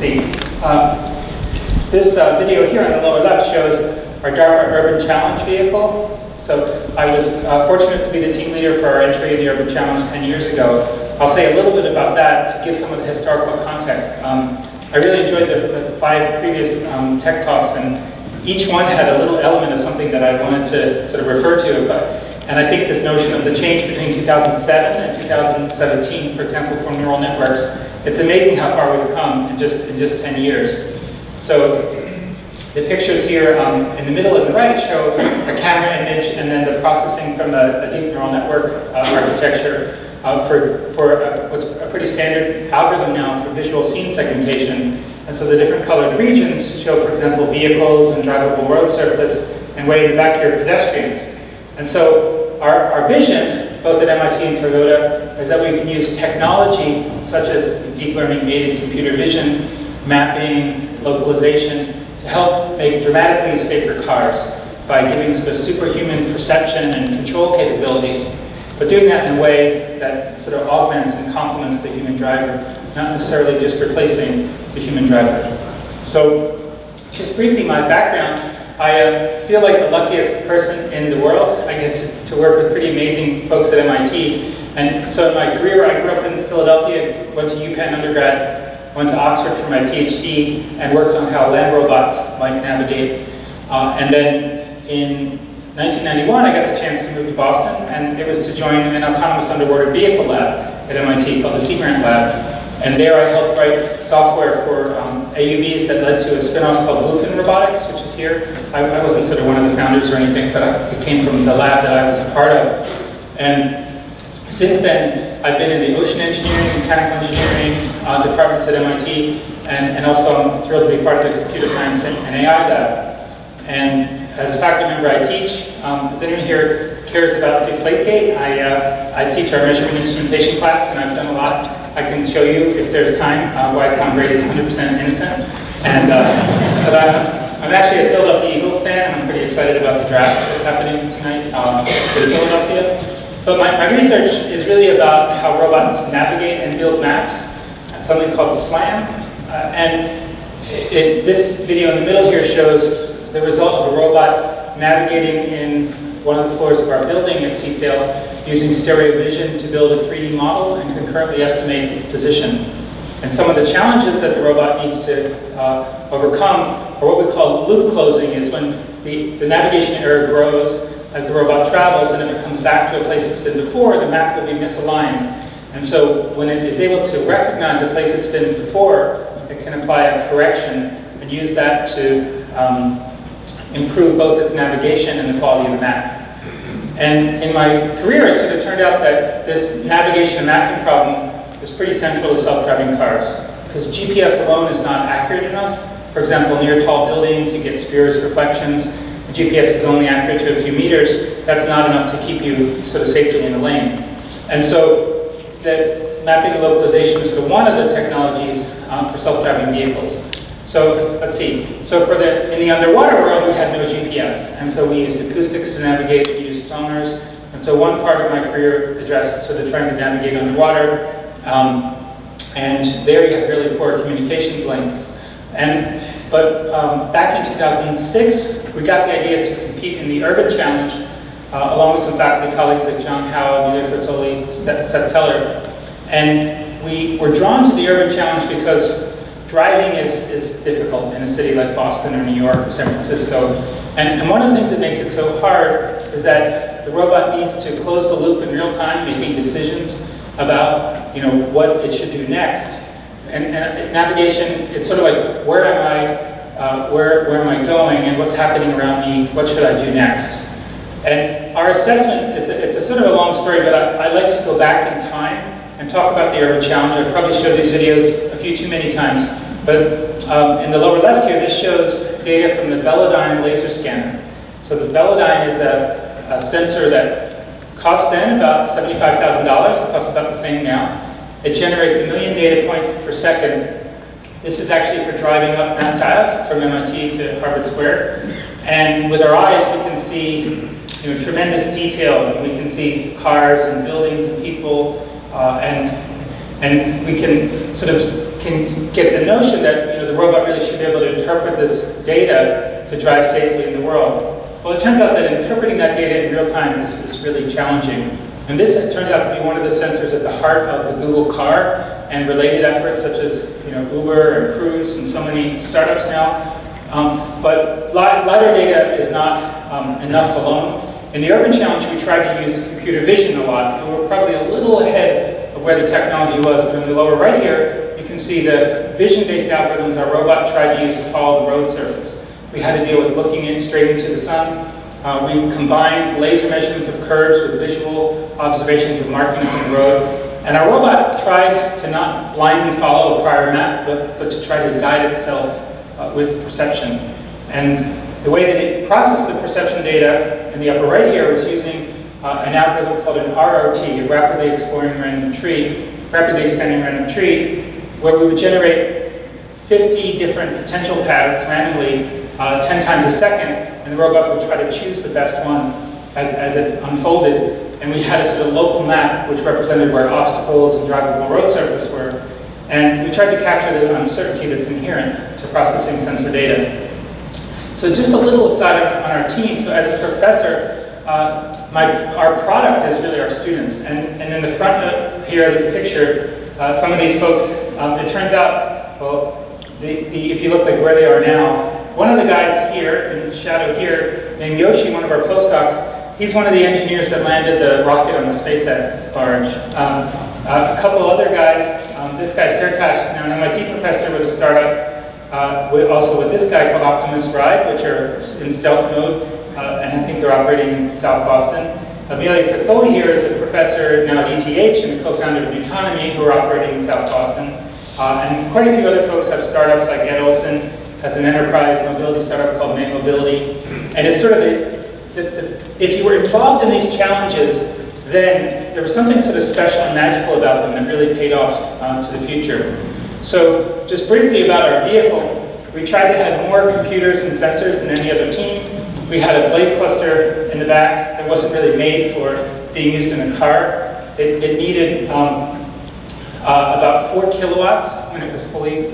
see. This video here on the lower left shows our DARPA Urban Challenge vehicle. So I was fortunate to be the team leader for our entry in the Urban Challenge 10 years ago. I'll say a little bit about that to give some of the historical context. I really enjoyed the 5 previous tech talks, and each one had a little element of something that I wanted to sort of refer to. And I think this notion of the change between 2007 and 2017, for example, for neural networks, it's amazing how far we've come in just 10 years. So the pictures here in the middle and the right show a camera image and then the processing from the deep neural network architecture for what's a pretty standard algorithm now for visual scene segmentation. And so the different colored regions show, for example, vehicles and drivable road surface, and way in the back here, pedestrians. And so our vision, both at MIT and Toyota, is that we can use technology such as deep learning aided computer vision, mapping, localization, to help make dramatically safer cars by giving sort of superhuman perception and control capabilities, but doing that in a way that sort of augments and complements the human driver, not necessarily just replacing the human driver. So just briefly, my background, I feel like the luckiest person in the world. I get to work with pretty amazing folks at MIT. And so in my career, I grew up in Philadelphia, went to UPenn undergrad, went to Oxford for my PhD, and worked on how land robots might navigate. And then in 1991, I got the chance to move to Boston, and it was to join an autonomous underwater vehicle lab at MIT called the Sea Grant Lab. And there I helped write software for AUVs that led to a spin-off called Bluefin Robotics, which is here. I wasn't sort of one of the founders or anything, but it came from the lab that I was a part of. And since then, I've been in the ocean engineering, mechanical engineering departments at MIT, and also I'm thrilled to be part of the computer science and AI lab. And as a faculty member, I teach. Does anyone here cares about Deflategate? I teach our measurement instrumentation class, and I've done a lot. I can show you, if there's time, why Tom Brady's 100% innocent. And, but I'm actually a Philadelphia Eagles fan, and I'm pretty excited about the draft that's happening tonight in Philadelphia. But my research is really about how robots navigate and build maps, something called SLAM. This video in the middle here shows the result of a robot navigating in one of the floors of our building at CSAIL using stereo vision to build a 3D model and concurrently estimate its position. And some of the challenges that the robot needs to overcome are what we call loop closing, is when the navigation error grows as the robot travels, and if it comes back to a place it's been before, the map will be misaligned. And so when it is able to recognize a place it's been before, it can apply a correction and use that to improve both its navigation and the quality of the map. And in my career, it sort of turned out that this navigation and mapping problem is pretty central to self-driving cars, because GPS alone is not accurate enough. For example, near tall buildings, you get spurious reflections. The GPS is only accurate to a few meters. That's not enough to keep you sort of safely in the lane. And so the mapping and localization is sort of one of the technologies for self-driving vehicles. So let's see. So in the underwater world, we had no GPS, and so we used acoustics to navigate. We used sonars, and so one part of my career addressed sort of trying to navigate underwater. And there you have really poor communications links. But back in 2006, we got the idea to compete in the Urban Challenge, along with some faculty colleagues like John Howe, Neil Fritzoli, Seth Teller. And we were drawn to the Urban Challenge because driving is difficult in a city like Boston or New York or San Francisco. And one of the things that makes it so hard is that the robot needs to close the loop in real time, making decisions about what it should do next. And navigation, it's sort of like, where am I, where am I going, and what's happening around me, what should I do next? And our assessment, it's a sort of a long story, but I like to go back in time and talk about the Urban Challenge. I've probably showed these videos a few too many times, but in the lower left here, this shows data from the Velodyne laser scanner. So the Velodyne is a sensor that cost then about $75,000. It costs about the same now. It generates 1 million data points per second. This is actually for driving up Mass Ave from MIT to Harvard Square. And with our eyes, we can see tremendous detail. We can see cars and buildings and people, and we can sort of can get the notion that the robot really should be able to interpret this data to drive safely in the world. Well, it turns out that interpreting that data in real time is really challenging. And this turns out to be one of the sensors at the heart of the Google car and related efforts such as Uber and Cruise and so many startups now. But LiDAR data is not enough alone. In the Urban Challenge, we tried to use computer vision a lot. We were probably a little ahead of where the technology was. But in the lower right here, you can see the vision-based algorithms our robot tried to use to follow the road surface. We had to deal with looking straight into the sun. We combined laser measurements of curves with visual observations of markings on the road. And our robot tried to not blindly follow a prior map, but to try to guide itself with perception. And the way that it processed the perception data in the upper right here was using an algorithm called an ROT, a rapidly expanding random tree, where we would generate 50 different potential paths randomly 10 times a second, and the robot would try to choose the best one as it unfolded. And we had a sort of local map which represented where obstacles and drivable road surface were. And we tried to capture the uncertainty that's inherent to processing sensor data. So just a little aside on our team. So as a professor, our product is really our students. And in the front here of this picture, some of these folks, it turns out, well, if you look like where they are now, one of the guys here, in the shadow here, named Yoshi, one of our postdocs, he's one of the engineers that landed the rocket on the SpaceX barge. A couple other guys, this guy Sertash is now an MIT professor with a startup, also with this guy called Optimus Ride, which are in stealth mode, and I think they're operating in South Boston. Amelia Frizoli here is a professor now at ETH and a co-founder of Nutonomy, who are operating in South Boston. And quite a few other folks have startups, like Ed Olson has an enterprise mobility startup called May Mobility. And it's sort of if you were involved in these challenges, then there was something sort of special and magical about them that really paid off to the future. So just briefly about our vehicle, we tried to have more computers and sensors than any other team. We had a blade cluster in the back that wasn't really made for being used in a car. It needed about 4 kilowatts when it was fully,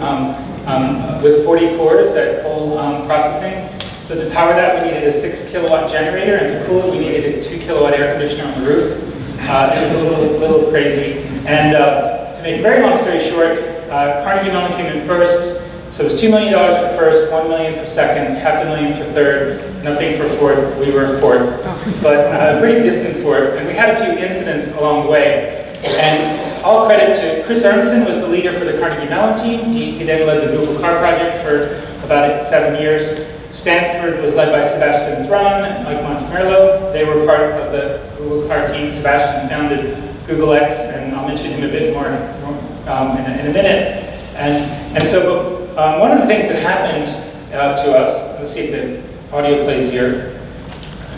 with 40 cores at full processing. So to power that, we needed a 6 kilowatt generator, and to cool it, we needed a 2 kilowatt air conditioner on the roof. It was a little crazy. And to make a very long story short, Carnegie Mellon came in first. So it was $2 million for first, $1 million for second, $500,000 for third, nothing for fourth. We were fourth, but pretty distant fourth. And we had a few incidents along the way. And all credit to Chris Urmson was the leader for the Carnegie Mellon team. He then led the Google Car project for about 7 years. Stanford was led by Sebastian Thrun and Mike Montemerlo. They were part of the Google Car team. Sebastian founded Google X, and I'll mention him a bit more in a minute. And so one of the things that happened to us, let's see if the audio plays here.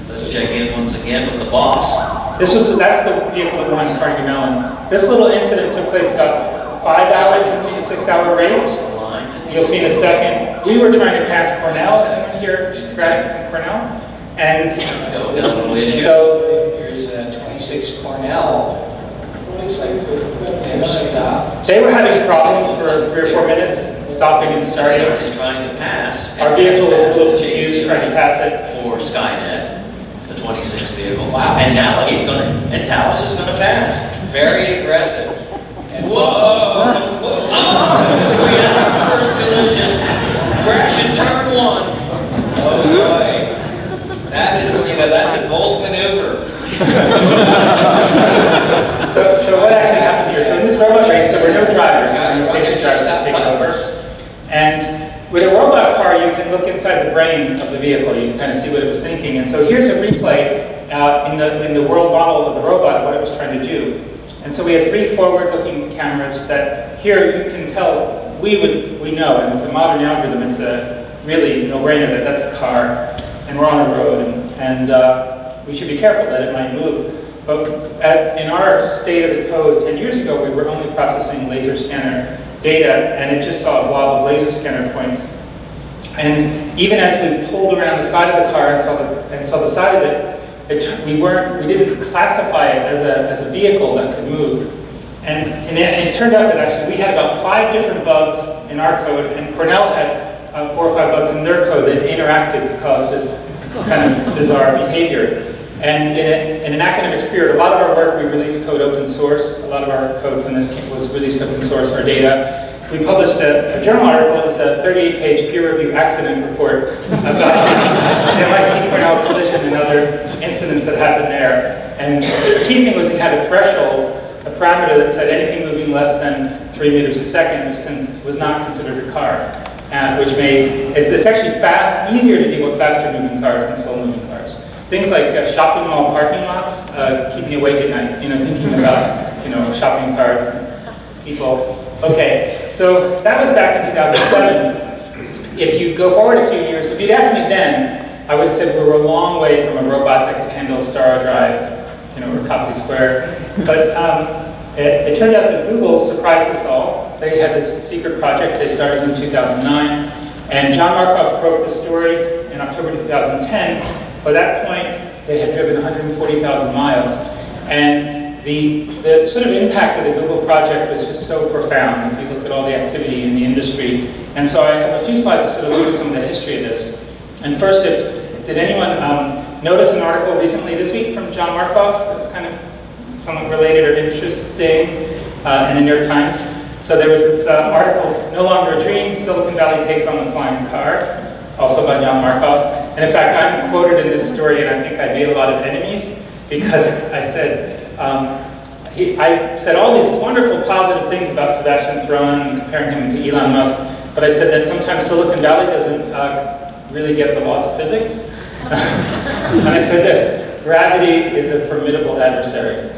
Let's check in once again with the boss. That's the vehicle that runs Carnegie Mellon. This little incident took place about 5 hours into the 6-hour race. You'll see in a second. We were trying to pass Cornell. Is anyone here graduated from Cornell? And so here's 26 Cornell. Looks like they were having problems for 3 or 4 minutes, stopping and starting. Is trying to pass. Our vehicle was a little confused trying to pass it. For Skynet, the 26 vehicle. Wow. And Talos is going to pass. Very aggressive. Whoa! Whoa! We had our first collision. Crash in turn 1. Oh boy. That is, that's a bold maneuver. So what actually happens here? So in this robot race, there were no drivers. There were no safety drivers to take over. And with a robot car, you can look inside the brain of the vehicle. You can kind of see what it was thinking. And so here's a replay in the world model of the robot, what it was trying to do. And so we had 3 forward-looking cameras that here you can tell we know. And with the modern algorithm, it's a really no-brainer that that's a car, and we're on a road, and we should be careful that it might move. But in our state of the code 10 years ago, we were only processing laser scanner data, and it just saw a blob of laser scanner points. And even as we pulled around the side of the car and saw the side of it, we didn't classify it as a vehicle that could move. And it turned out that actually we had about 5 different bugs in our code, and Cornell had 4 or 5 bugs in their code that interacted to cause this kind of bizarre behavior. And in an academic spirit, a lot of our work, we released code open source. A lot of our code from this was released open source, our data. We published a journal article. It was a 38-page peer-reviewed accident report about MIT Cornell collision and other incidents that happened there. And the key thing was we had a threshold, a parameter that said anything moving less than 3 meters a second was not considered a car, which made it's actually easier to deal with faster moving cars than slow moving cars. Things like shopping mall parking lots keep me awake at night, thinking about shopping carts and people. Okay, so that was back in 2007. If you go forward a few years, if you'd asked me then, I would have said we were a long way from a robot that could handle Star Drive, or Copley Square. But it turned out that Google surprised us all. They had this secret project they started in 2009, and John Markoff broke the story in October 2010. By that point, they had driven 140,000 miles, and the sort of impact of the Google project was just so profound if you look at all the activity in the industry. And so I have a few slides to sort of look at some of the history of this. And first, did anyone notice an article recently this week from John Markoff that was kind of somewhat related or interesting in the New York Times? So there was this article, No Longer a Dream, Silicon Valley Takes on the Flying Car, also by John Markoff. And in fact, I'm quoted in this story, and I think I made a lot of enemies, because I said, I said all these wonderful positive things about Sebastian Thrun, comparing him to Elon Musk, but I said that sometimes Silicon Valley doesn't really get the laws of physics. And I said that gravity is a formidable adversary.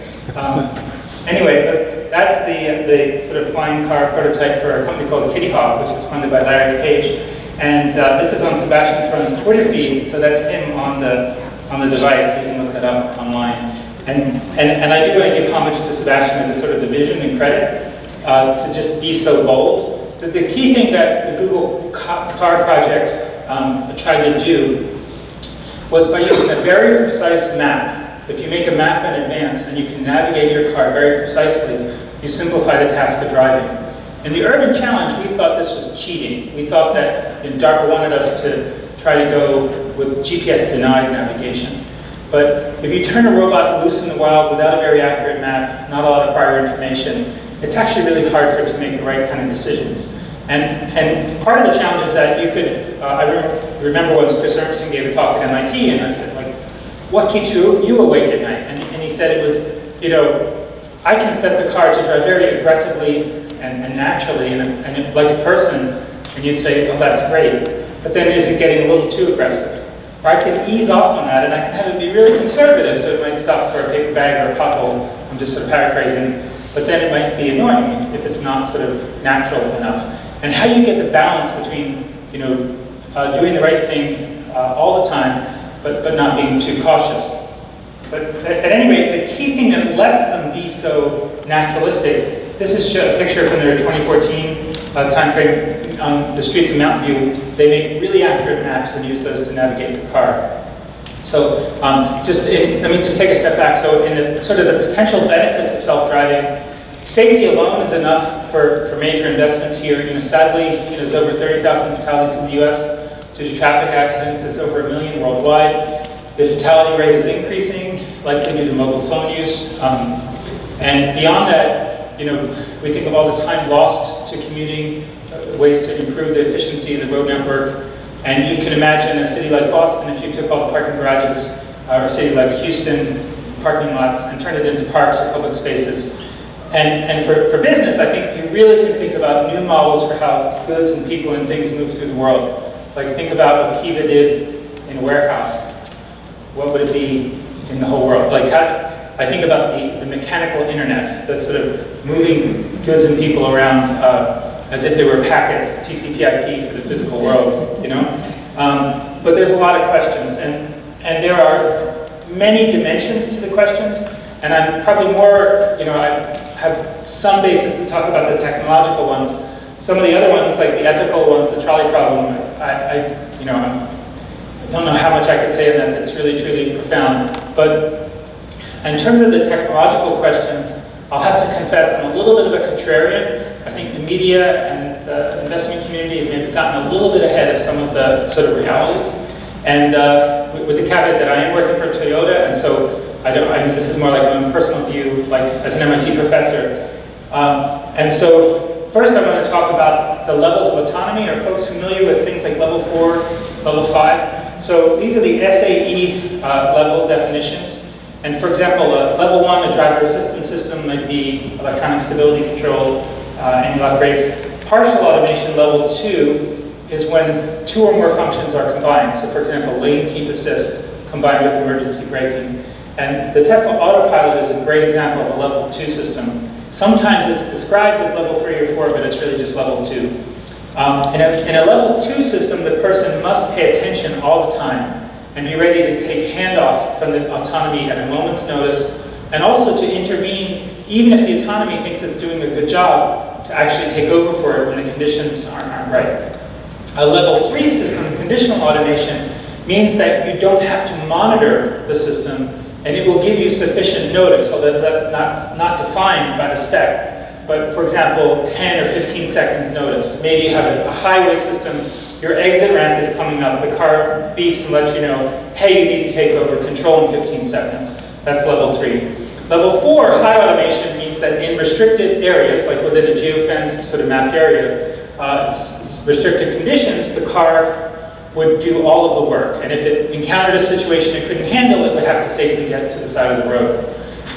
Anyway, but that's the sort of flying car prototype for a company called Kitty Hawk, which is funded by Larry Page. And this is on Sebastian Thrun's Twitter feed, so that's him on the device. You can look that up online. And I do want to give homage to Sebastian and the sort of the vision and credit to just be so bold. But the key thing that the Google car project tried to do was by using a very precise map. If you make a map in advance and you can navigate your car very precisely, you simplify the task of driving. In the urban challenge, we thought this was cheating. We thought that DARPA wanted us to try to go with GPS-denied navigation. But if you turn a robot loose in the wild without a very accurate map, not a lot of prior information, it's actually really hard for it to make the right kind of decisions. And part of the challenge is that you could, I remember once Chris Urmson gave a talk at MIT, and I said, like, what keeps you awake at night? And he said it was, I can set the car to drive very aggressively and naturally, and like a person, and you'd say, oh, that's great. But then is it getting a little too aggressive? Or I can ease off on that, and I can have it be really conservative, so it might stop for a paper bag or a pothole. I'm just sort of paraphrasing. But then it might be annoying if it's not sort of natural enough. And how you get the balance between, doing the right thing all the time, but not being too cautious. But at any rate, the key thing that lets them be so naturalistic, this is a picture from their 2014 timeframe on the streets of Mountain View. They make really accurate maps and use those to navigate the car. So let me just take a step back. So in the sort of the potential benefits of self-driving, safety alone is enough for major investments here. Sadly, there's over 30,000 fatalities in the US due to traffic accidents. It's over 1 million worldwide. The fatality rate is increasing, likely due to mobile phone use. And beyond that, we think of all the time lost to commuting, ways to improve the efficiency of the road network. And you can imagine a city like Boston, if you took all the parking garages, or a city like Houston, parking lots, and turned it into parks or public spaces. And for business, I think you really can think about new models for how goods and people and things move through the world. Like think about what Kiva did in a warehouse. What would it be in the whole world? Like I think about the mechanical internet, the sort of moving goods and people around as if they were packets, TCP/IP for the physical world, But there's a lot of questions, and there are many dimensions to the questions, and I'm probably more, I have some basis to talk about the technological ones. Some of the other ones, like the ethical ones, the trolley problem, I don't know how much I could say on that. It's really, truly profound. But in terms of the technological questions, I'll have to confess I'm a little bit of a contrarian. I think the media and the investment community have gotten a little bit ahead of some of the sort of realities. And with the caveat that I am working for Toyota, and so this is more like my own personal view, like as an MIT professor. And so first I want to talk about the levels of autonomy. Are folks familiar with things like level 4, level 5? So these are the SAE level definitions. And for example, level 1, a driver assistance system, might be electronic stability control, anti-lock brakes. Partial automation level 2 is when 2 or more functions are combined. So for example, lane keep assist combined with emergency braking. And the Tesla autopilot is a great example of a level 2 system. Sometimes it's described as level 3 or 4, but it's really just level 2. In a level 2 system, the person must pay attention all the time and be ready to take handoff from the autonomy at a moment's notice, and also to intervene even if the autonomy thinks it's doing a good job, to actually take over for it when the conditions aren't right. A level 3 system, conditional automation, means that you don't have to monitor the system, and it will give you sufficient notice, although that's not defined by the spec. But for example, 10 or 15 seconds notice. Maybe you have a highway system, your exit ramp is coming up, the car beeps and lets you know, hey, you need to take over control in 15 seconds. That's level 3. Level 4, high automation, means that in restricted areas, like within a geofenced sort of mapped area, restricted conditions, the car would do all of the work. And if it encountered a situation it couldn't handle, it would have to safely get to the side of the road.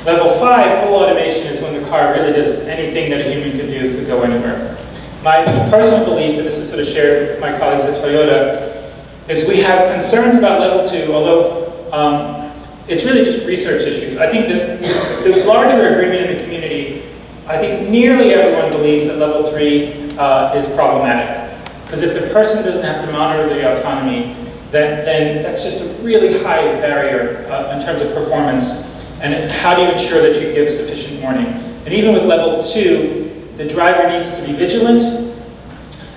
Level 5, full automation, is when the car really does anything that a human could do, could go anywhere. My personal belief, and this is sort of shared with my colleagues at Toyota, is we have concerns about level 2, although it's really just research issues. I think that the larger agreement in the community, I think nearly everyone believes that level 3 is problematic. Because if the person doesn't have to monitor the autonomy, then that's just a really high barrier in terms of performance. And how do you ensure that you give sufficient warning? And even with level 2, the driver needs to be vigilant.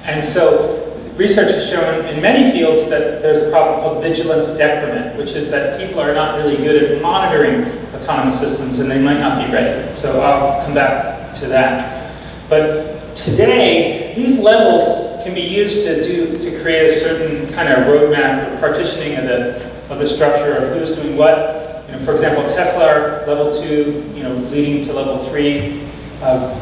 And so research has shown in many fields that there's a problem called vigilance decrement, which is that people are not really good at monitoring autonomous systems and they might not be ready. So I'll come back to that. But today, these levels can be used to create a certain kind of roadmap or partitioning of the structure of who's doing what. For example, Tesla, level 2, leading to level 3.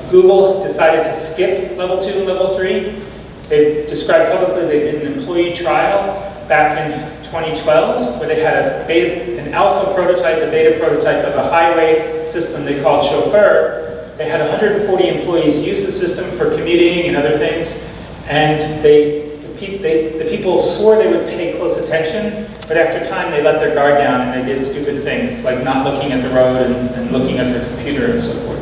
Google decided to skip level 2 and level 3. They've described publicly they did an employee trial back in 2012 where they had an alpha prototype, a beta prototype of a highway system they called Chauffeur. They had 140 employees use the system for commuting and other things, and the people swore they would pay close attention, but after time they let their guard down and they did stupid things like not looking at the road and looking at their computer and so forth.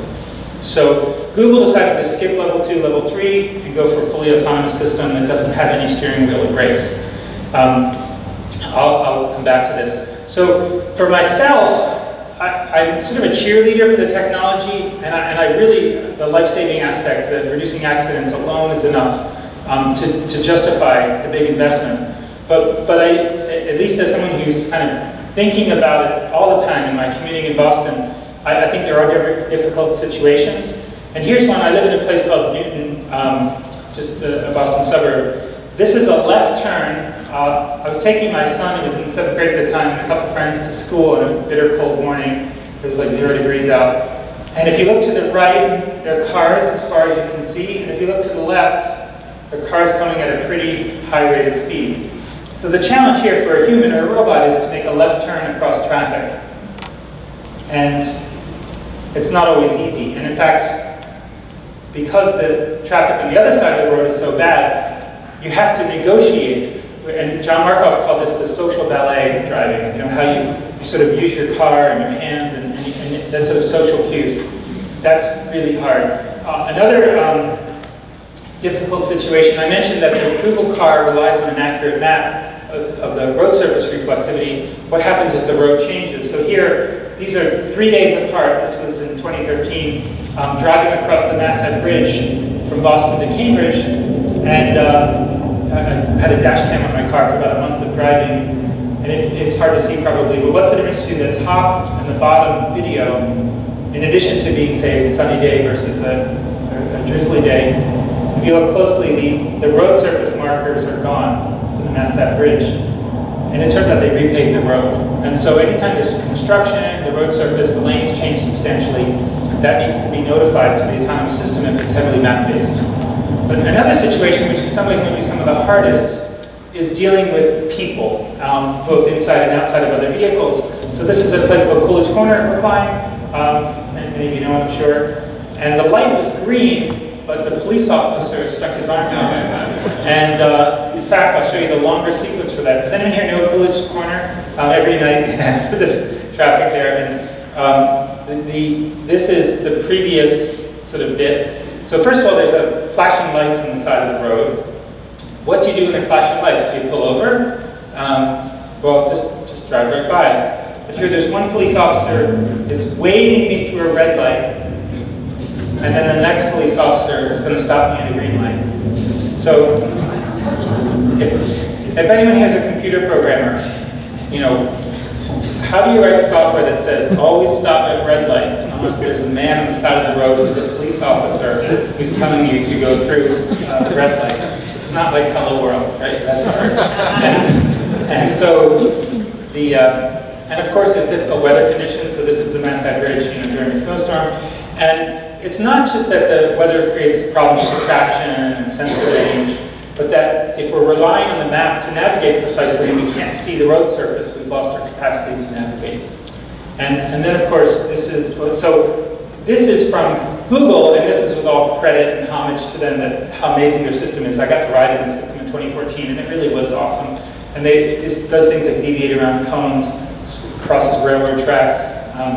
So Google decided to skip level 2, level 3, and go for a fully autonomous system that doesn't have any steering wheel or brakes. I'll come back to this. So for myself, I'm sort of a cheerleader for the technology, and I really, the life-saving aspect, the reducing accidents alone is enough to justify the big investment. But at least as someone who's kind of thinking about it all the time in my commuting in Boston, I think there are difficult situations. And here's one. I live in a place called Newton, just a Boston suburb. This is a left turn. I was taking my son, who was in 7th grade at the time, and a couple friends to school on a bitter cold morning. It was like 0 degrees out. And if you look to the right, there are cars as far as you can see. And if you look to the left, there are cars coming at a pretty high rate of speed. So the challenge here for a human or a robot is to make a left turn across traffic. And it's not always easy. And in fact, because the traffic on the other side of the road is so bad, you have to negotiate. And John Markoff called this the social ballet driving. How you sort of use your car and your hands and that sort of social cues. That's really hard. Another difficult situation, I mentioned that the Google car relies on an accurate map of the road surface reflectivity. What happens if the road changes? So here, these are 3 days apart. This was in 2013, driving across the Masthead Bridge from Boston to Cambridge, and I had a dash cam on my car for about a month of driving, and it's hard to see probably, but what's the difference between the top and the bottom video in addition to being, say, a sunny day versus a drizzly day, if you look closely, the road surface markers are gone to the MassApp bridge. And it turns out they repaved the road. And so anytime there's construction, the road surface, the lanes change substantially, that needs to be notified to the autonomous system if it's heavily map-based. But another situation, which in some ways may be some of the hardest, is dealing with people, both inside and outside of other vehicles. So this is a place called Coolidge Corner at Brookline, and many of you know it, I'm sure. And the light was green, but the police officer stuck his arm out. And in fact, I'll show you the longer sequence for that. Does anyone here know Coolidge Corner? Every night there's traffic there. And this is the previous sort of bit. So first of all, there's flashing lights on the side of the road. What do you do when there are flashing lights? Do you pull over? Well, just drive right by. But here there's one police officer is waving me through a red light, and then the next police officer is going to stop me at a green light. So if anyone here is a computer programmer, you know, how do you write software that says always stop at red lights unless there's a man on the side of the road who's a police officer who's telling you to go through the red light? It's not like Hello World, right? That's hard. And so and of course there's difficult weather conditions. So this is the MassApp Bridge, you know, during a snowstorm. And it's not just that the weather creates problems with traction and sensor range, but that if we're relying on the map to navigate precisely and we can't see the road surface, we've lost our capacity to navigate. And then of course this is from Google, and this is with all credit and homage to them that how amazing their system is. I got to ride in the system in 2014, and it really was awesome. And it just does things like deviate around cones, crosses railroad tracks,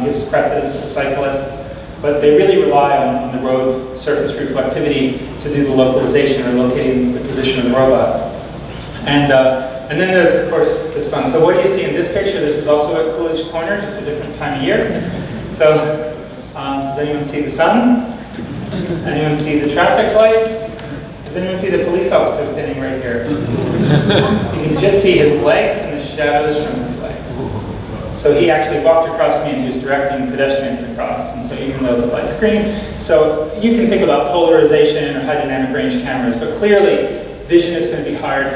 gives precedence to cyclists. But they really rely on the road surface reflectivity to do the localization or locating the position of the robot. And then there's, of course, the sun. So what do you see in this picture? This is also at Coolidge Corner, just a different time of year. So does anyone see the sun? Anyone see the traffic lights? Does anyone see the police officer standing right here? So you can just see his legs and the shadows from his legs. So he actually walked across me and he was directing pedestrians across. And so even though the light's green, so you can think about polarization or high dynamic range cameras, but clearly vision is going to be hard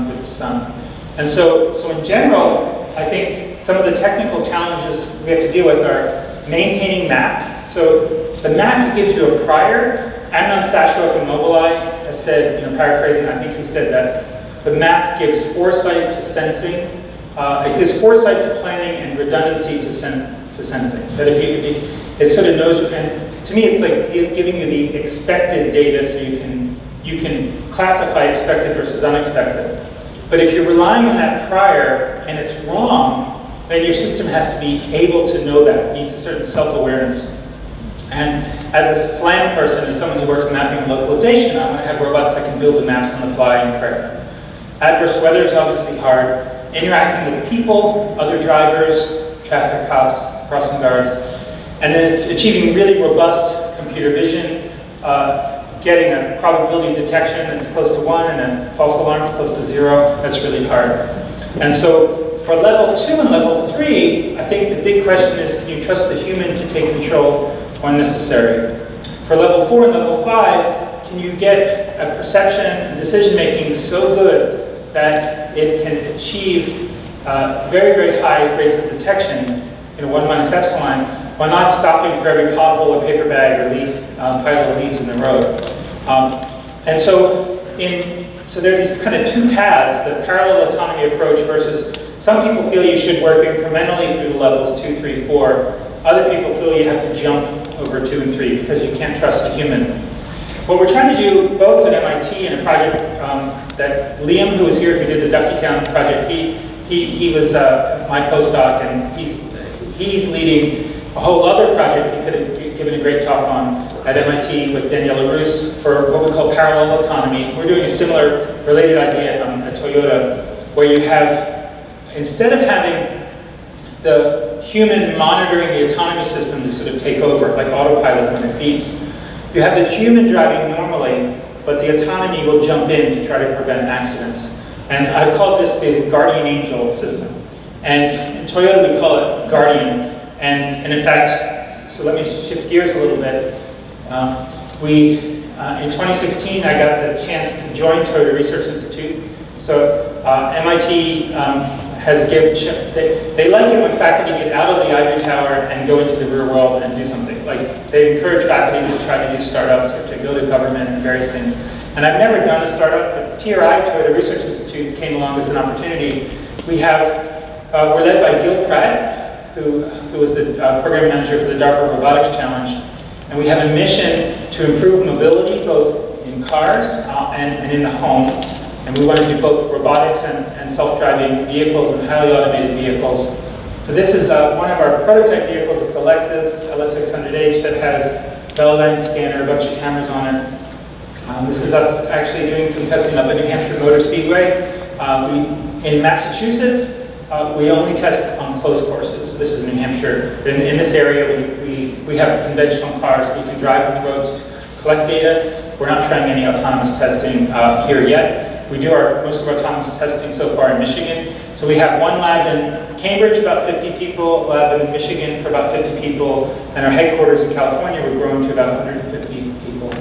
with the sun. And so in general, I think some of the technical challenges we have to deal with are maintaining maps. So the map gives you a prior. Amnon Sasho from Mobileye has said, you know, paraphrasing, I think he said that the map gives foresight to sensing. It gives foresight to planning and redundancy to sensing. That it sort of knows, and to me it's like giving you the expected data so you can classify expected versus unexpected. But if you're relying on that prior and it's wrong, then your system has to be able to know that. It needs a certain self-awareness. And as a SLAM person, as someone who works in mapping and localization, I want to have robots that can build the maps on the fly and correct. Adverse weather is obviously hard. Interacting with the people, other drivers, traffic cops, crossing guards, and then achieving really robust computer vision, getting a probability of detection that's close to 1 and a false alarm is close to 0, that's really hard. And so for level 2 and level 3, I think the big question is, can you trust the human to take control when necessary? For level 4 and level 5, can you get a perception and decision making so good that it can achieve very, very high rates of detection, 1 minus epsilon, while not stopping for every pothole or paper bag or leaf, pile of leaves in the road. And so there are these kind of two paths, the parallel autonomy approach versus some people feel you should work incrementally through the levels 2, 3, 4. Other people feel you have to jump over 2 and 3 because you can't trust a human. What we're trying to do, both at MIT in a project that Liam, who was here, who did the Duckytown project, he was my postdoc, and he's leading a whole other project he could have given a great talk on at MIT with Daniela Roos for what we call parallel autonomy. We're doing a similar related idea at Toyota, where you have, instead of having the human monitoring the autonomy system to sort of take over, like autopilot when it beeps, you have the human driving normally, but the autonomy will jump in to try to prevent accidents. And I call this the guardian angel system. And in Toyota we call it Guardian. And in fact, So let me shift gears a little bit. In 2016, I got the chance to join Toyota Research Institute. So MIT has they like it when faculty get out of the ivory tower and go into the real world and do something. Like, they encourage faculty to try to do startups or to go to government and various things. And I've never done a startup, but TRI, Toyota Research Institute, came along as an opportunity. We're led by Gil Pratt, who was the program manager for the DARPA Robotics Challenge. And we have a mission to improve mobility, both in cars and in the home. And we want to do both robotics and self-driving vehicles and highly automated vehicles. So this is one of our prototype vehicles. It's a Lexus LS600H that has Velodyne scanner, a bunch of cameras on it. This is us actually doing some testing up at New Hampshire Motor Speedway. In Massachusetts, we only test on closed courses. So this is New Hampshire. In this area, we have conventional cars. We can drive on the roads to collect data. We're not trying any autonomous testing here yet. We do most of our autonomous testing so far in Michigan. So we have one lab in Cambridge, about 50 people, lab in Michigan for about 50 people, and our headquarters in California, we're growing to about 150 people.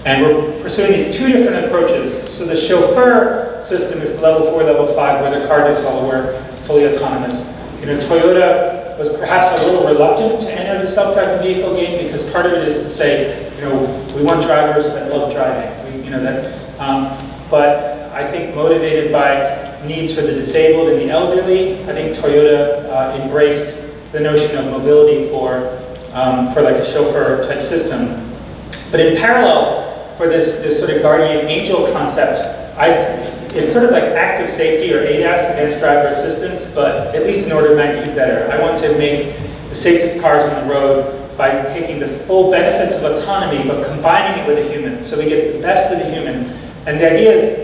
And we're pursuing these two different approaches. So the chauffeur system is level 4, level 5, where the car does all the work, fully autonomous. Toyota was perhaps a little reluctant to enter the self-driving vehicle game because part of it is to say, we want drivers that love driving. But I think motivated by needs for the disabled and the elderly, I think Toyota embraced the notion of mobility for like a chauffeur type system. But in parallel, for this sort of guardian angel concept, it's sort of like active safety or ADAS, advanced driver assistance, but at least an order of magnitude better. I want to make the safest cars on the road by taking the full benefits of autonomy, but combining it with a human. So we get the best of the human. And the idea is,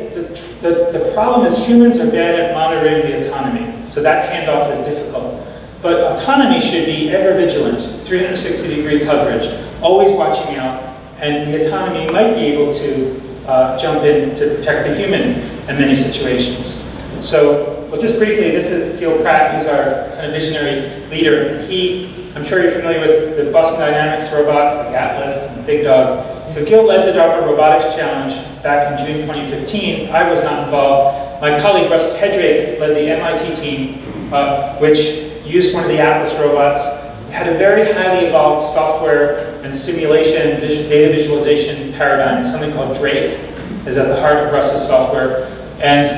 the problem is humans are bad at monitoring the autonomy. So that handoff is difficult. But autonomy should be ever vigilant, 360-degree coverage, always watching out. And the autonomy might be able to jump in to protect the human in many situations. So, well, just briefly, this is Gil Pratt, who's our kind of visionary leader. I'm sure you're familiar with the Boston Dynamics robots, like Atlas and Big Dog. So Gil led the DARPA Robotics Challenge back in June 2015. I was not involved. My colleague Russ Tedrake led the MIT team, which used one of the Atlas robots. It had a very highly evolved software and simulation data visualization paradigm. Something called Drake is at the heart of Russ's software. And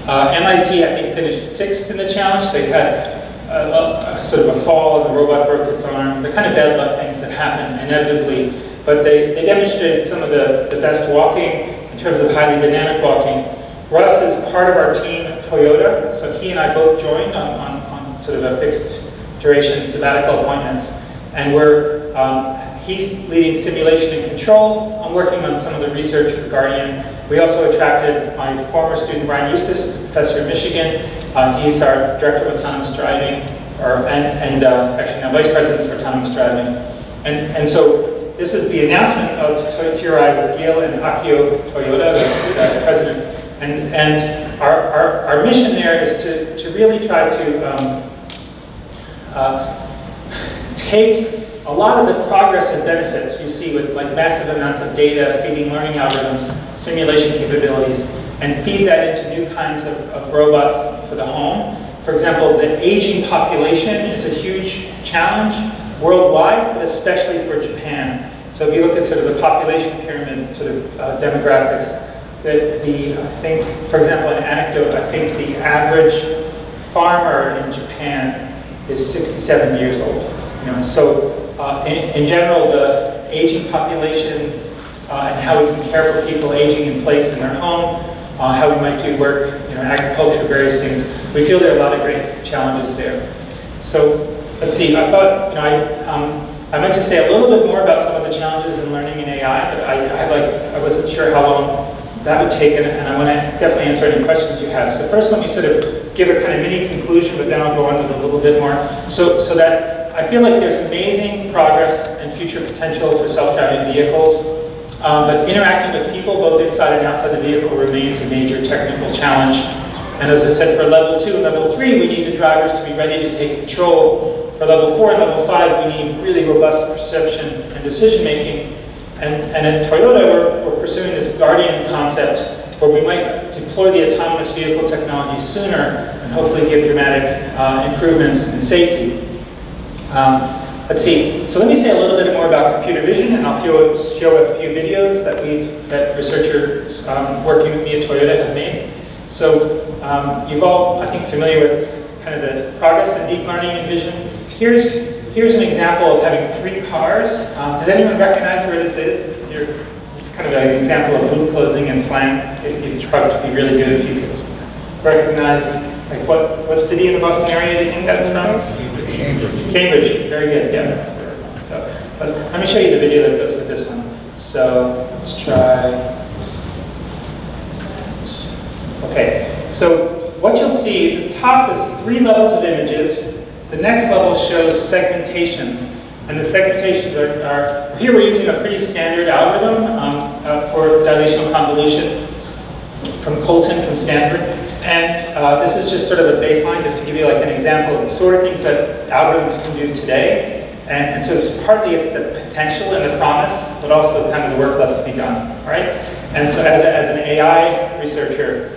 MIT, I think, finished 6th in the challenge. They had sort of a fall, and the robot broke its arm. The kind of bad luck things that happen inevitably. But they demonstrated some of the best walking in terms of highly dynamic walking. Russ is part of our team at Toyota, so he and I both joined on sort of a fixed duration sabbatical appointments. And he's leading simulation and control. I'm working on some of the research for Guardian. We also attracted my former student, Brian Eustace, who's a professor in Michigan. He's our director of autonomous driving, and actually now vice president for autonomous driving. And so this is the announcement of TRI with Gil and Akio Toyoda, the president. And our mission there is to really try to take a lot of the progress and benefits we see with like massive amounts of data, feeding learning algorithms, simulation capabilities, and feed that into new kinds of robots for the home. For example, the aging population is a huge challenge worldwide, but especially for Japan. So if you look at sort of the population pyramid sort of demographics, I think, for example, an anecdote, I think the average farmer in Japan is 67 years old. So in general, the aging population and how we can care for people aging in place in their home, how we might do work, agriculture, various things. We feel there are a lot of great challenges there. So let's see. I thought, I meant to say a little bit more about some of the challenges in learning in AI, but I wasn't sure how long that would take, and I want to definitely answer any questions you have. So first, let me sort of give a kind of mini conclusion, but then I'll go on with a little bit more. So that I feel like there's amazing progress and future potential for self-driving vehicles, but interacting with people both inside and outside the vehicle remains a major technical challenge. And as I said, for level 2 and level 3, we need the drivers to be ready to take control. For level 4 and level 5, we need really robust perception and decision making. And at Toyota, we're pursuing this guardian concept where we might deploy the autonomous vehicle technology sooner and hopefully give dramatic improvements in safety. Let's see. So let me say a little bit more about computer vision, and I'll show a few videos that researchers working with me at Toyota have made. So you've all, I think, familiar with kind of the progress in deep learning and vision. Here's an example of having 3 cars. Does anyone recognize where this is? It's kind of an example of loop closing and slant. It'd probably be really good if you could recognize, like, what city in the Boston area do you think that's from? Cambridge. Very good. Yeah, that's where we're from. So, but let me show you the video that goes with this one. So let's try. Okay. So what you'll see, the top is 3 levels of images. The next level shows segmentations. And the segmentations are here we're using a pretty standard algorithm for dilational convolution from Colton from Stanford. And this is just sort of a baseline, just to give you like an example of the sort of things that algorithms can do today. And so it's partly the potential and the promise, but also kind of the work left to be done, right? And so as an AI researcher,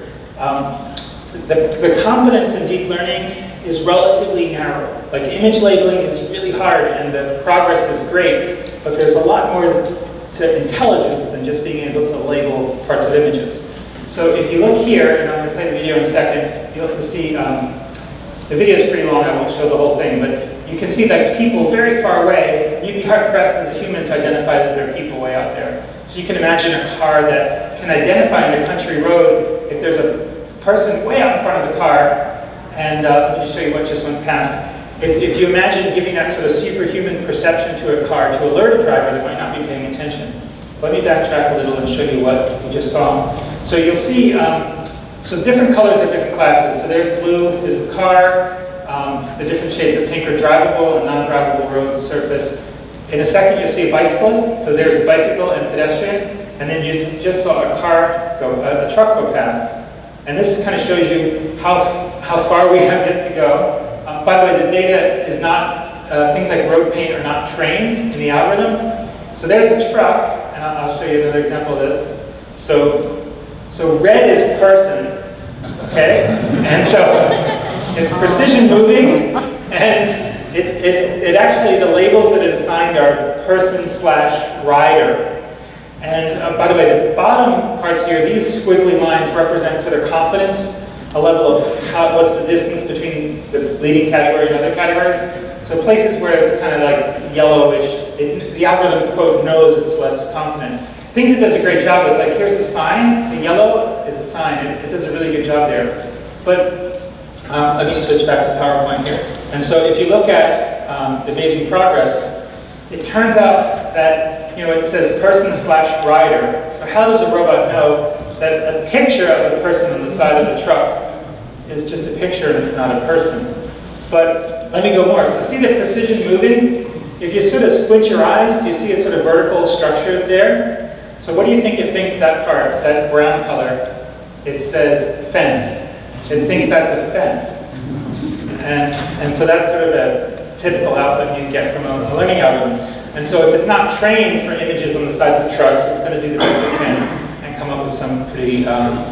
the competence in deep learning is relatively narrow. Like image labeling is really hard and the progress is great, but there's a lot more to intelligence than just being able to label parts of images. So if you look here, and I'm going to play the video in a second, you'll see, the video is pretty long, I won't show the whole thing, but you can see that people very far away, you'd be hard pressed as a human to identify that there are people way out there. So you can imagine a car that can identify on a country road if there's a person way out in front of the car. And let me just show you what just went past. If you imagine giving that sort of superhuman perception to a car to alert a driver that might not be paying attention. Let me backtrack a little and show you what we just saw. So you'll see, so different colors have different classes. So there's blue is a car. The different shades of pink are drivable and non-drivable road surface. In a second, you'll see a bicyclist. So there's a bicycle and pedestrian. And then you just saw a truck go past. And this kind of shows you how far we have yet to go. By the way, the data is not, things like road paint are not trained in the algorithm. So there's a truck, and I'll show you another example of this. So red is person, okay? And so it's precision moving, and it actually, the labels that it assigned are person/rider. And by the way, the bottom parts here, these squiggly lines represent sort of confidence, a level of what's the distance between the leading category and other categories. So places where it's kind of like yellowish, the algorithm, quote, knows it's less confident. Things it does a great job with, like here's a sign, the yellow is a sign, it does a really good job there. But let me switch back to PowerPoint here. And so if you look at the amazing progress, it turns out that it says person/rider. So how does a robot know that a picture of a person on the side of the truck is just a picture and it's not a person? But let me go more. So see the precision moving? If you sort of squint your eyes, do you see a sort of vertical structure there? So what do you think it thinks that part, that brown color? It says fence. It thinks that's a fence. And so that's sort of a typical output you get from a learning algorithm. And so if it's not trained for images on the sides of trucks, it's going to do the best it can and come up with some pretty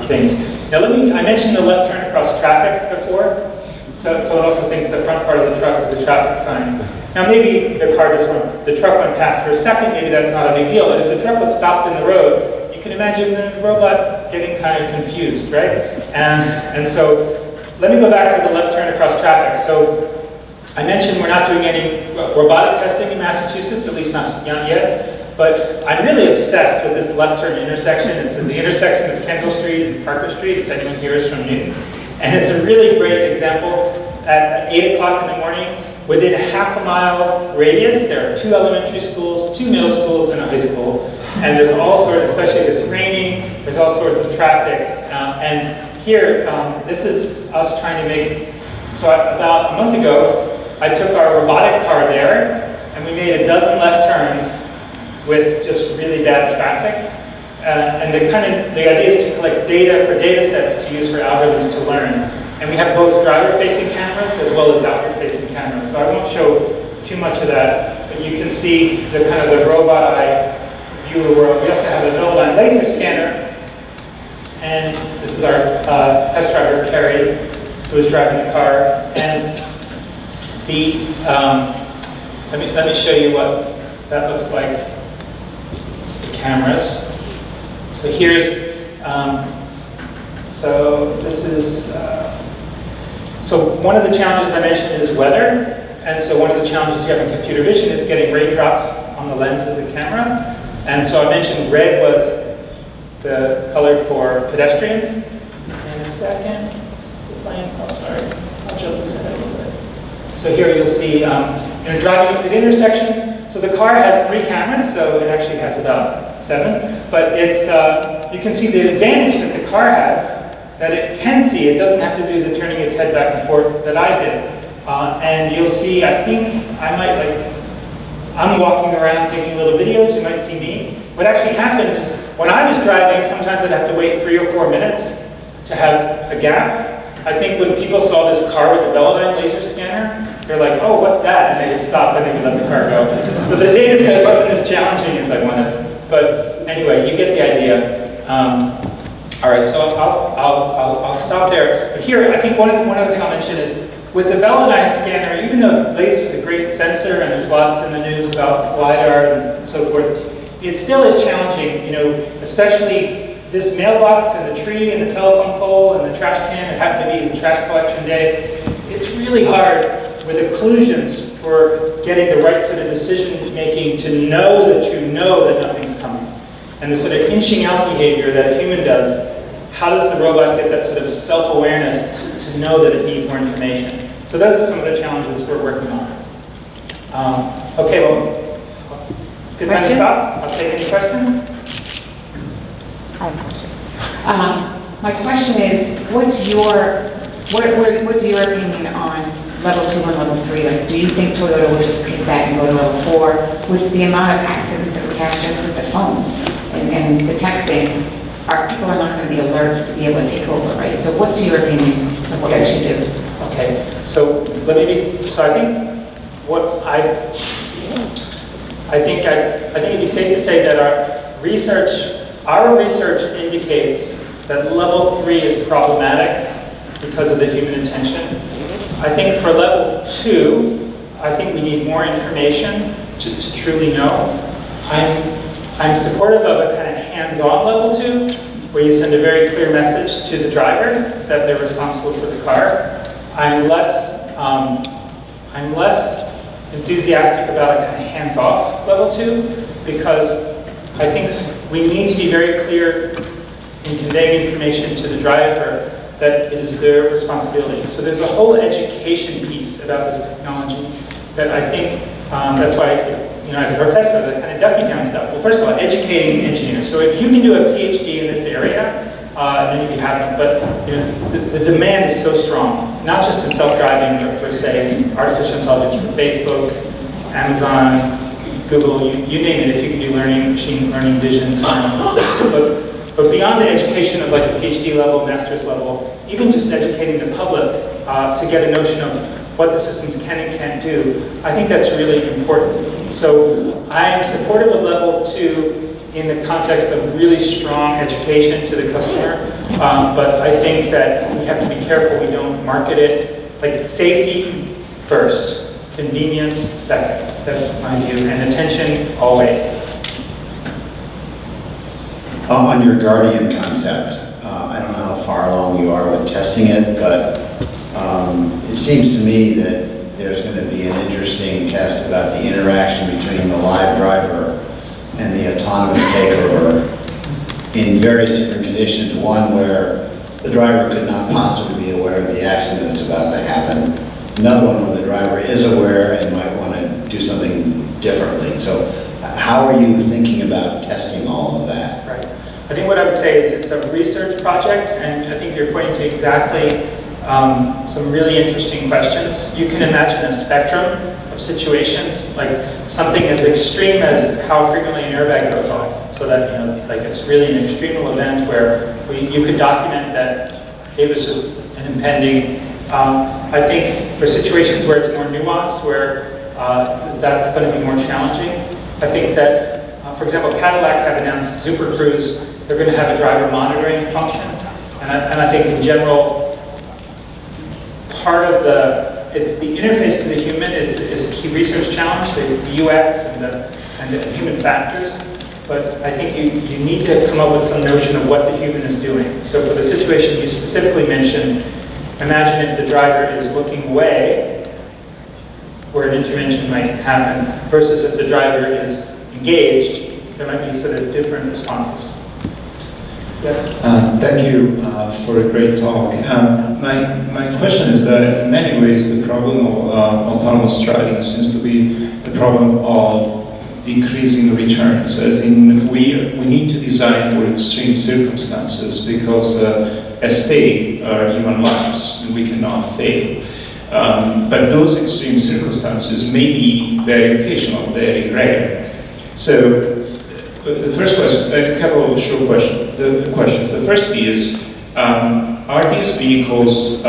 things. Now I mentioned the left turn across traffic before. So it also thinks the front part of the truck is a traffic sign. Now maybe the truck went past for a second, maybe that's not a big deal, but if the truck was stopped in the road, you can imagine the robot getting kind of confused, right? And so let me go back to the left turn across traffic. So I mentioned we're not doing any robotic testing in Massachusetts, at least not yet, but I'm really obsessed with this left turn intersection. It's in the intersection of Kendall Street and Parker Street, if anyone here is from Newton. And it's a really great example. At 8 o'clock in the morning, within a half-a-mile radius, there are 2 elementary schools, 2 middle schools, and a high school. And there's all sorts, especially if it's raining, there's all sorts of traffic. And here, this is us trying to make, so about a month ago, I took our robotic car there, and we made a dozen left turns with just really bad traffic. And the idea is to collect data for data sets to use for algorithms to learn. And we have both driver-facing cameras as well as outward-facing cameras. So I won't show too much of that, but you can see the kind of the robot eye view of the world. We also have a Velodyne laser scanner. And this is our test driver, Carrie, who is driving the car. And the let me show you what that looks like. The cameras. So here's so this is so one of the challenges I mentioned is weather, and so one of the challenges you have in computer vision is getting raindrops on the lens of the camera. And so I mentioned red was the color for pedestrians. In a second, is it playing? Oh, sorry. I'll jump this ahead a little bit. So here you'll see, driving up to the intersection. So the car has 3 cameras, so it actually has about 7. But it's, you can see the advantage that the car has, that it can see. It doesn't have to do the turning its head back and forth that I did. And you'll see, I think I might I'm walking around taking little videos. You might see me. What actually happened is, when I was driving, sometimes I'd have to wait 3 or 4 minutes to have a gap. I think when people saw this car with the Velodyne laser scanner, they're like, oh, what's that? And they would stop and they would let the car go. So the data set wasn't as challenging as I wanted. But anyway, you get the idea. All right, so I'll stop there. But here, I think one other thing I'll mention is, with the Velodyne scanner, even though laser is a great sensor and there's lots in the news about LiDAR and so forth, it still is challenging, especially this mailbox and the tree and the telephone pole and the trash can. It happened to be the trash collection day. It's really hard with occlusions for getting the right sort of decision making to know that nothing's coming. And the sort of inching out behavior that a human does, how does the robot get that sort of self-awareness to know that it needs more information? So those are some of the challenges we're working on. Okay, well, good time to stop. I'll take any questions. I have a question. My question is, what's your opinion on level 2 and level 3? Like, do you think Toyota will just skip that and go to level 4? With the amount of accidents that we have just with the phones and the texting, people are not going to be alert to be able to take over, right? So what's your opinion of what I should do? Okay, so I think what I think it'd be safe to say that our research indicates that level 3 is problematic because of the human attention. I think for level 2, I think we need more information to truly know. I'm supportive of a kind of hands-on level 2, where you send a very clear message to the driver that they're responsible for the car. I'm less enthusiastic about a kind of hands-off level 2, because I think we need to be very clear in conveying information to the driver that it is their responsibility. So there's a whole education piece about this technology that I think, that's why, as a professor, the kind of ducky down stuff. Well, first of all, educating engineers. So if you can do a PhD in this area, many of you haven't, but the demand is so strong, not just in self-driving, but for, say, artificial intelligence for Facebook, Amazon, Google, you name it, if you can do learning, machine learning, vision, science. But beyond the education of like a PhD level, master's level, even just educating the public to get a notion of what the systems can and can't do, I think that's really important. So I am supportive of level 2 in the context of really strong education to the customer, but I think that we have to be careful we don't market it like safety first, convenience second. That's my view, and attention always. On your Guardian concept, I don't know how far along you are with testing it, but it seems to me that there's going to be an interesting test about the interaction between the live driver and the autonomous takeover in various different conditions. One where the driver could not possibly be aware of the accident that's about to happen. Another one where the driver is aware and might want to do something differently. So how are you thinking about testing all of that? Right. I think what I would say is it's a research project, and I think you're pointing to exactly some really interesting questions. You can imagine a spectrum of situations, like something as extreme as how frequently an airbag goes off. so that, like it's really an extremal event where you could document that it was just an impending. I think for situations where it's more nuanced, where that's going to be more challenging. I think that, for example, Cadillac have announced Super Cruise. They're going to have a driver monitoring function, and I think in general, part of the interface to the human is a key research challenge, the UX and the human factors. But I think you need to come up with some notion of what the human is doing. So for the situation you specifically mentioned, imagine if the driver is looking away, where an intervention might happen, versus if the driver is engaged, there might be sort of different responses. Yes? Thank you for a great talk. My question is that in many ways the problem of autonomous driving seems to be the problem of decreasing returns, as in we need to design for extreme circumstances because at stake are human lives and we cannot fail. But those extreme circumstances may be very occasional, very rare. So the first question, a couple of short questions. The questions. The first is, are these vehicles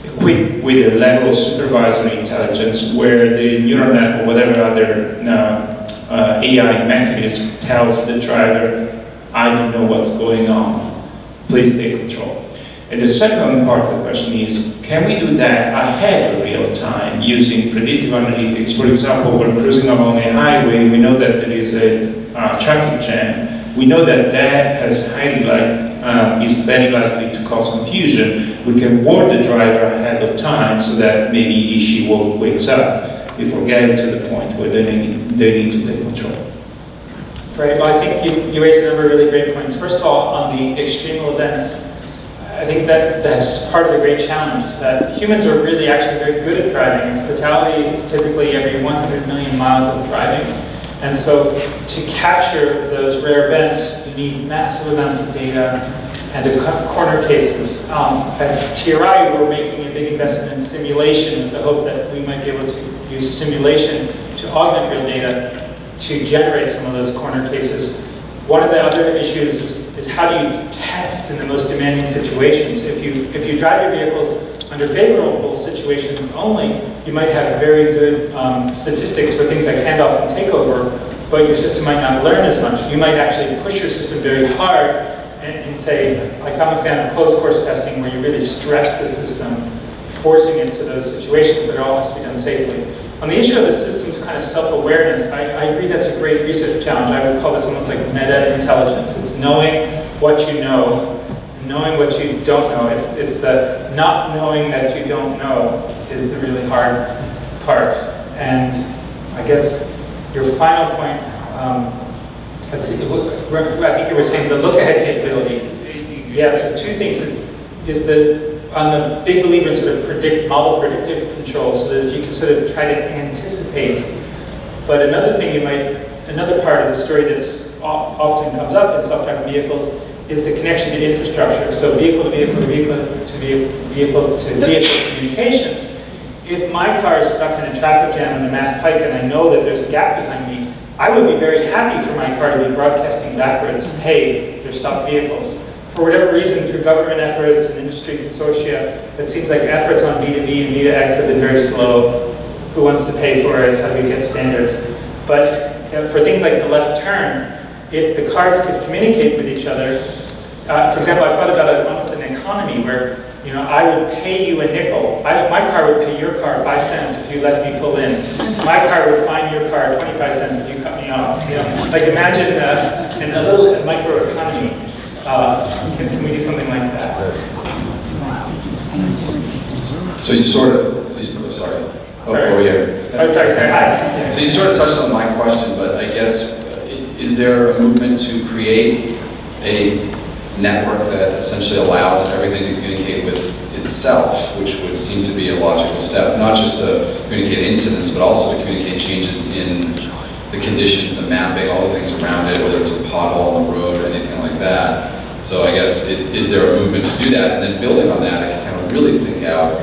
equipped with a level of supervisory intelligence where the neural net or whatever other AI mechanism tells the driver, I don't know what's going on, please take control? And the second part of the question is, can we do that ahead of real time using predictive analytics? For example, we're cruising along a highway, we know that there is a traffic jam. We know that that is very likely to cause confusion. We can warn the driver ahead of time so that maybe she wakes up before getting to the point where they need to take control. Right, well I think you raised a number of really great points. First of all, on the extremal events, I think that's part of the great challenge, that humans are really actually very good at driving. Fatality is typically every 100 million miles of driving. And so to capture those rare events, you need massive amounts of data and to corner cases. At TRI, we're making a big investment in simulation with the hope that we might be able to use simulation to augment real data to generate some of those corner cases. One of the other issues is how do you test in the most demanding situations? If you drive your vehicles under favorable situations only, you might have very good statistics for things like handoff and takeover, but your system might not learn as much. You might actually push your system very hard and say, like I'm a fan of closed course testing where you really stress the system, forcing it to those situations, but it all has to be done safely. On the issue of the system's kind of self-awareness, I agree that's a great research challenge. I would call this almost like meta-intelligence. It's knowing what you know, knowing what you don't know. It's the not knowing that you don't know is the really hard part. And I guess your final point, let's see, I think you were saying the look-ahead capabilities. Yeah, so two things is that I'm a big believer in sort of model predictive control so that you can sort of try to anticipate. But another part of the story that's often comes up in self-driving vehicles is the connection to infrastructure. So vehicle to vehicle to vehicle to vehicle to vehicle communications. If my car is stuck in a traffic jam on the Mass Pike and I know that there's a gap behind me, I would be very happy for my car to be broadcasting backwards, hey, there's stopped vehicles. For whatever reason, through government efforts and industry consortia, it seems like efforts on V2V and V2X have been very slow. Who wants to pay for it? How do we get standards? But for things like the left turn, if the cars could communicate with each other, for example, I've thought about almost an economy where I would pay you a nickel. My car would pay your car 5 cents if you let me pull in. My car would fine your car 25 cents if you cut me off. Like imagine in a little micro economy. Can we do something like that? So you sort of, sorry. Oh, yeah. Oh, sorry, hi. So you sort of touched on my question, but I guess, is there a movement to create a network that essentially allows everything to communicate with itself, which would seem to be a logical step, not just to communicate incidents, but also to communicate changes in the conditions, the mapping, all the things around it, whether it's a pothole on the road or anything like that. So I guess, is there a movement to do that? And then building on that, I can kind of really think out,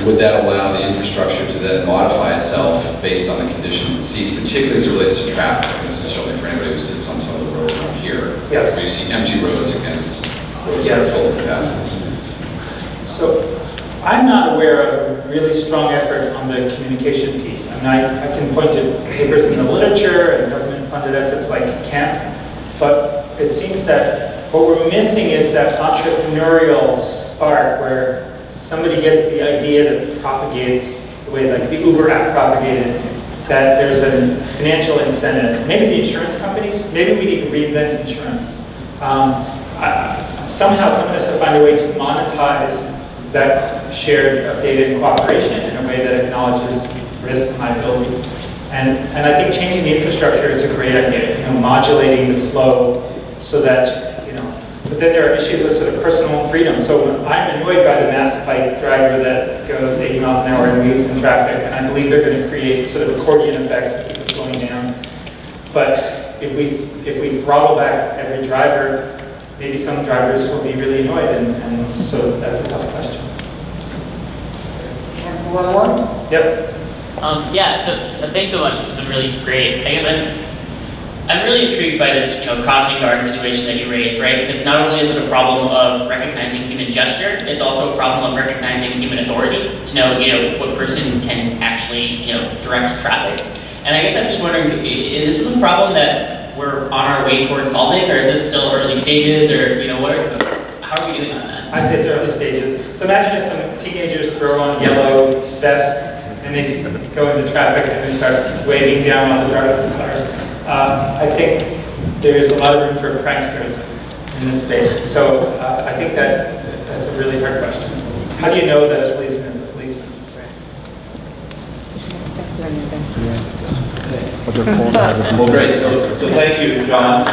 would that allow the infrastructure to then modify itself based on the conditions it sees, particularly as it relates to traffic, not necessarily for anybody Yes. Where you see empty roads against roads that Yes. are full of pedestrians. So I'm not aware of a really strong effort on the communication piece. I mean, I can point to papers in the literature and government-funded efforts like CAMP, but it seems that what we're missing is that entrepreneurial spark where somebody gets the idea that propagates the way like the Uber app propagated, that there's a financial incentive. Maybe the insurance companies, maybe we need to reinvent insurance. Somehow someone has to find a way to monetize that shared data and cooperation in a way that acknowledges risk and liability. And I think changing the infrastructure is a great idea, modulating the flow so that, but then there are issues of sort of personal freedom. So I'm annoyed by the mass bike driver that goes 80 miles an hour and moves in traffic, and I believe they're going to create sort of accordion effects that keep us slowing down. But if we throttle back every driver, maybe some drivers will be really annoyed, and so that's a tough question. One more? Yep. Yeah, so thanks so much. This has been really great. I guess I'm really intrigued by this, crossing guard situation that you raised, right? Because not only is it a problem of recognizing human gesture, it's also a problem of recognizing human authority to know, what person can actually, direct traffic. And I guess I'm just wondering, is this a problem that we're on our way towards solving, or is this still early stages, or how are we doing on that? I'd say it's early stages. So imagine if some teenagers throw on yellow vests and they go into traffic and they start waving down on the driverless cars. I think there's a lot of room for pranksters in this space. So I think that's a really hard question. How do you know that a policeman is a policeman? Well, great. So thank you, John.